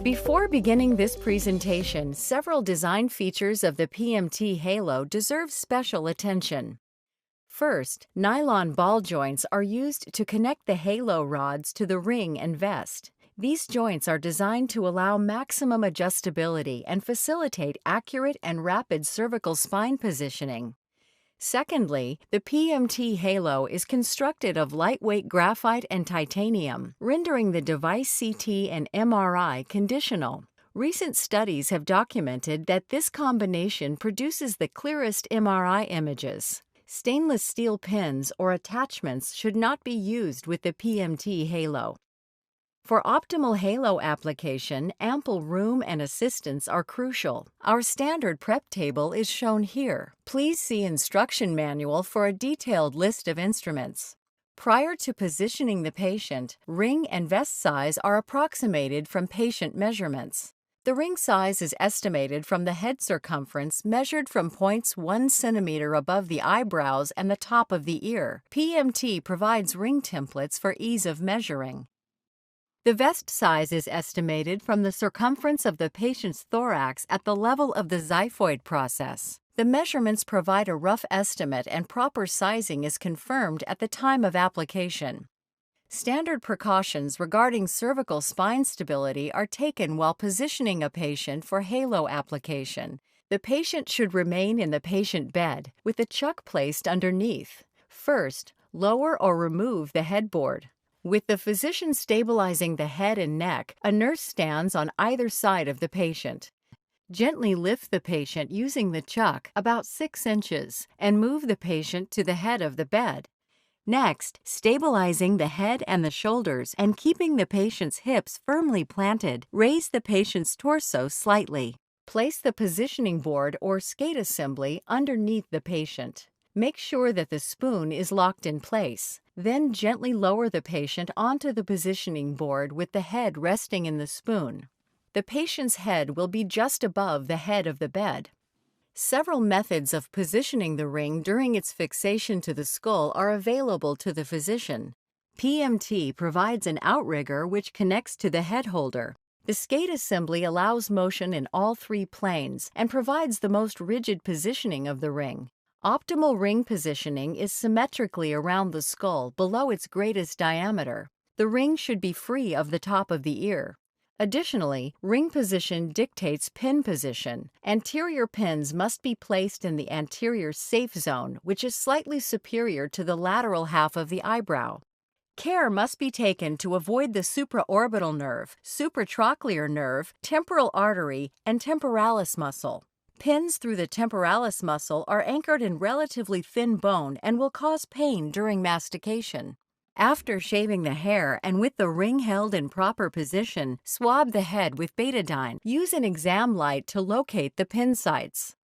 Before beginning this presentation, several design features of the PMT Halo deserve special attention. First, nylon ball joints are used to connect the halo rods to the ring and vest. These joints are designed to allow maximum adjustability and facilitate accurate and rapid cervical spine positioning. Secondly, the PMT Halo is constructed of lightweight graphite and titanium, rendering the device CT and MRI conditional. Recent studies have documented that this combination produces the clearest MRI images. Stainless steel pins or attachments should not be used with the PMT Halo. For optimal halo application, ample room and assistance are crucial. Our standard prep table is shown here. Please see instruction manual for a detailed list of instruments. Prior to positioning the patient, ring and vest size are approximated from patient measurements. The ring size is estimated from the head circumference measured from points 1 centimeter above the eyebrows and the top of the ear. PMT provides ring templates for ease of measuring. The vest size is estimated from the circumference of the patient's thorax at the level of the xiphoid process. The measurements provide a rough estimate and proper sizing is confirmed at the time of application. Standard precautions regarding cervical spine stability are taken while positioning a patient for halo application. The patient should remain in the patient bed with the chuck placed underneath. First, lower or remove the headboard. With the physician stabilizing the head and neck, a nurse stands on either side of the patient. Gently lift the patient using the chuck about 6 inches and move the patient to the head of the bed. Next, stabilizing the head and the shoulders and keeping the patient's hips firmly planted, raise the patient's torso slightly. Place the positioning board or skate assembly underneath the patient. Make sure that the spoon is locked in place. Then gently lower the patient onto the positioning board with the head resting in the spoon. The patient's head will be just above the head of the bed. Several methods of positioning the ring during its fixation to the skull are available to the physician. PMT provides an outrigger which connects to the head holder. The skate assembly allows motion in all 3 planes and provides the most rigid positioning of the ring. Optimal ring positioning is symmetrically around the skull below its greatest diameter. The ring should be free of the top of the ear. Additionally, ring position dictates pin position. Anterior pins must be placed in the anterior safe zone, which is slightly superior to the lateral half of the eyebrow. Care must be taken to avoid the supraorbital nerve, supratrochlear nerve, temporal artery, and temporalis muscle. Pins through the temporalis muscle are anchored in relatively thin bone and will cause pain during mastication. After shaving the hair and with the ring held in proper position, swab the head with betadine. Use an exam light to locate the pin sites.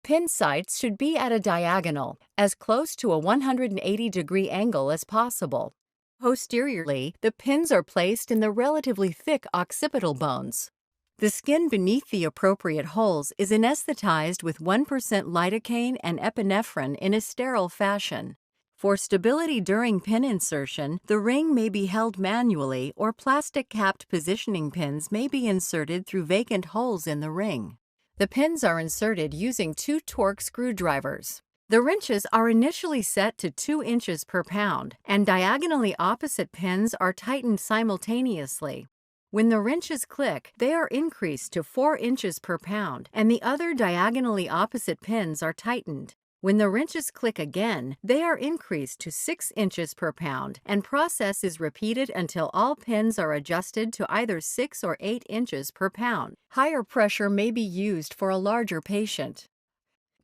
Pin sites should be at a diagonal, as close to a 180-degree angle as possible. Posteriorly, the pins are placed in the relatively thick occipital bones. The skin beneath the appropriate holes is anesthetized with 1% lidocaine and epinephrine in a sterile fashion. For stability during pin insertion, the ring may be held manually or plastic-capped positioning pins may be inserted through vacant holes in the ring. The pins are inserted using 2 torque screwdrivers. The wrenches are initially set to 2 inches per pound, and diagonally opposite pins are tightened simultaneously. When the wrenches click, they are increased to 4 inches per pound, and the other diagonally opposite pins are tightened. When the wrenches click again, they are increased to 6 inches per pound, and process is repeated until all pins are adjusted to either 6 or 8 inches per pound. Higher pressure may be used for a larger patient.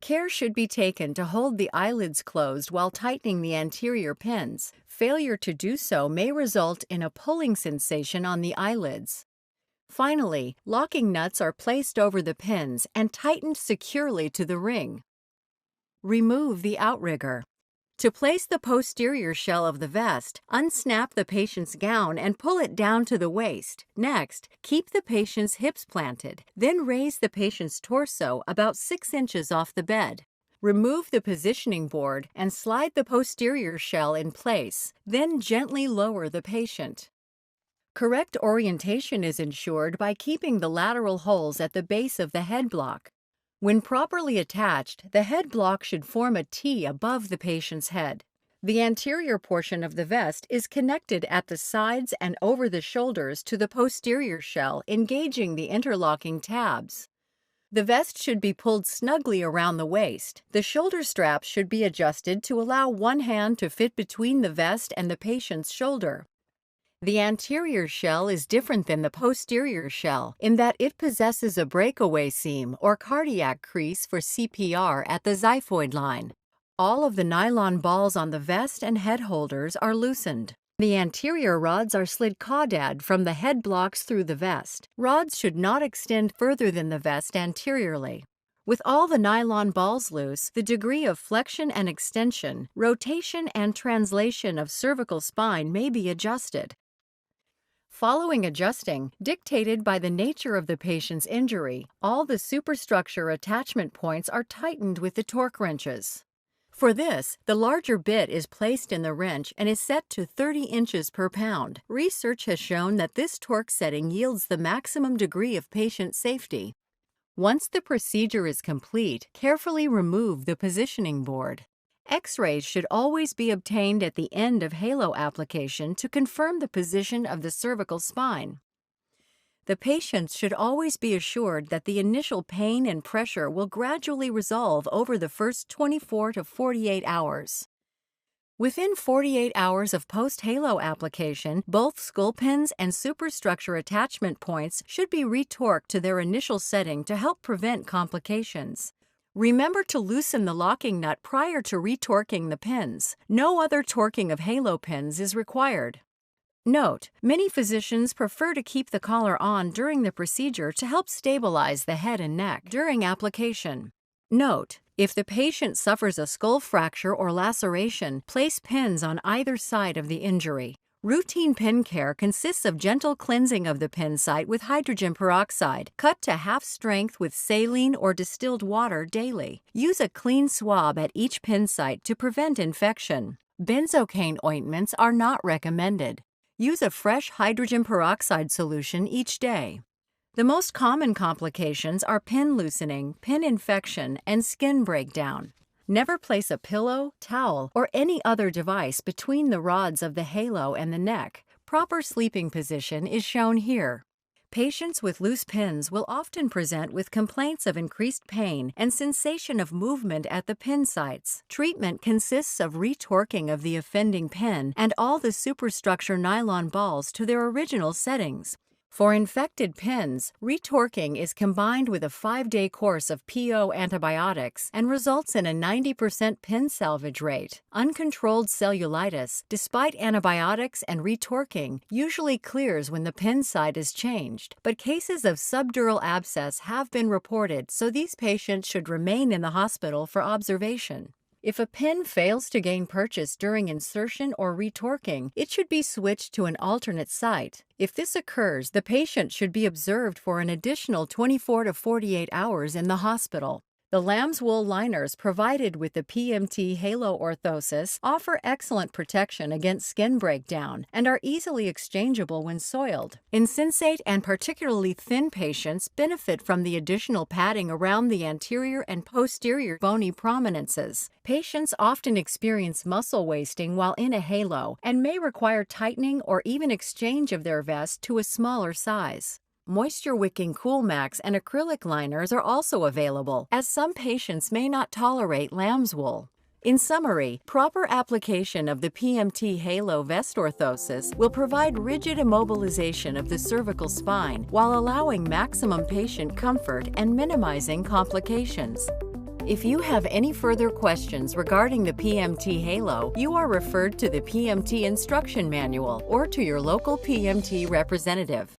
Care should be taken to hold the eyelids closed while tightening the anterior pins. Failure to do so may result in a pulling sensation on the eyelids. Finally, locking nuts are placed over the pins and tightened securely to the ring. Remove the outrigger. To place the posterior shell of the vest, unsnap the patient's gown and pull it down to the waist. Next, keep the patient's hips planted, then raise the patient's torso about 6 inches off the bed. Remove the positioning board and slide the posterior shell in place, then gently lower the patient. Correct orientation is ensured by keeping the lateral holes at the base of the head block. When properly attached, the head block should form a T above the patient's head. The anterior portion of the vest is connected at the sides and over the shoulders to the posterior shell, engaging the interlocking tabs. The vest should be pulled snugly around the waist. The shoulder straps should be adjusted to allow one hand to fit between the vest and the patient's shoulder. The anterior shell is different than the posterior shell in that it possesses a breakaway seam or cardiac crease for CPR at the xiphoid line. All of the nylon balls on the vest and head holders are loosened. The anterior rods are slid caudad from the head blocks through the vest. Rods should not extend further than the vest anteriorly. With all the nylon balls loose, the degree of flexion and extension, rotation and translation of cervical spine may be adjusted. Following adjusting, dictated by the nature of the patient's injury, all the superstructure attachment points are tightened with the torque wrenches. For this, the larger bit is placed in the wrench and is set to 30 inches per pound. Research has shown that this torque setting yields the maximum degree of patient safety. Once the procedure is complete, carefully remove the positioning board. X-rays should always be obtained at the end of halo application to confirm the position of the cervical spine. The patients should always be assured that the initial pain and pressure will gradually resolve over the first 24 to 48 hours. Within 48 hours of post-halo application, both skull pins and superstructure attachment points should be retorqued to their initial setting to help prevent complications. Remember to loosen the locking nut prior to retorquing the pins. No other torquing of halo pins is required. Note: many physicians prefer to keep the collar on during the procedure to help stabilize the head and neck during application. Note: if the patient suffers a skull fracture or laceration, place pins on either side of the injury. Routine pin care consists of gentle cleansing of the pin site with hydrogen peroxide, cut to half strength with saline or distilled water daily. Use a clean swab at each pin site to prevent infection. Benzocaine ointments are not recommended. Use a fresh hydrogen peroxide solution each day. The most common complications are pin loosening, pin infection, and skin breakdown. Never place a pillow, towel, or any other device between the rods of the halo and the neck. Proper sleeping position is shown here. Patients with loose pins will often present with complaints of increased pain and sensation of movement at the pin sites. Treatment consists of retorquing of the offending pin and all the superstructure nylon balls to their original settings. For infected pins, retorquing is combined with a 5-day course of PO antibiotics and results in a 90% pin salvage rate. Uncontrolled cellulitis, despite antibiotics and retorquing, usually clears when the pin site is changed, but cases of subdural abscess have been reported, so these patients should remain in the hospital for observation. If a pin fails to gain purchase during insertion or retorquing, it should be switched to an alternate site. If this occurs, the patient should be observed for an additional 24 to 48 hours in the hospital. The lamb's wool liners provided with the PMT Halo orthosis offer excellent protection against skin breakdown and are easily exchangeable when soiled. Insensate and particularly thin patients benefit from the additional padding around the anterior and posterior bony prominences. Patients often experience muscle wasting while in a halo and may require tightening or even exchange of their vest to a smaller size. Moisture-wicking Coolmax and acrylic liners are also available, as some patients may not tolerate lamb's wool. In summary, proper application of the PMT Halo vest orthosis will provide rigid immobilization of the cervical spine while allowing maximum patient comfort and minimizing complications. If you have any further questions regarding the PMT Halo, you are referred to the PMT Instruction Manual or to your local PMT representative.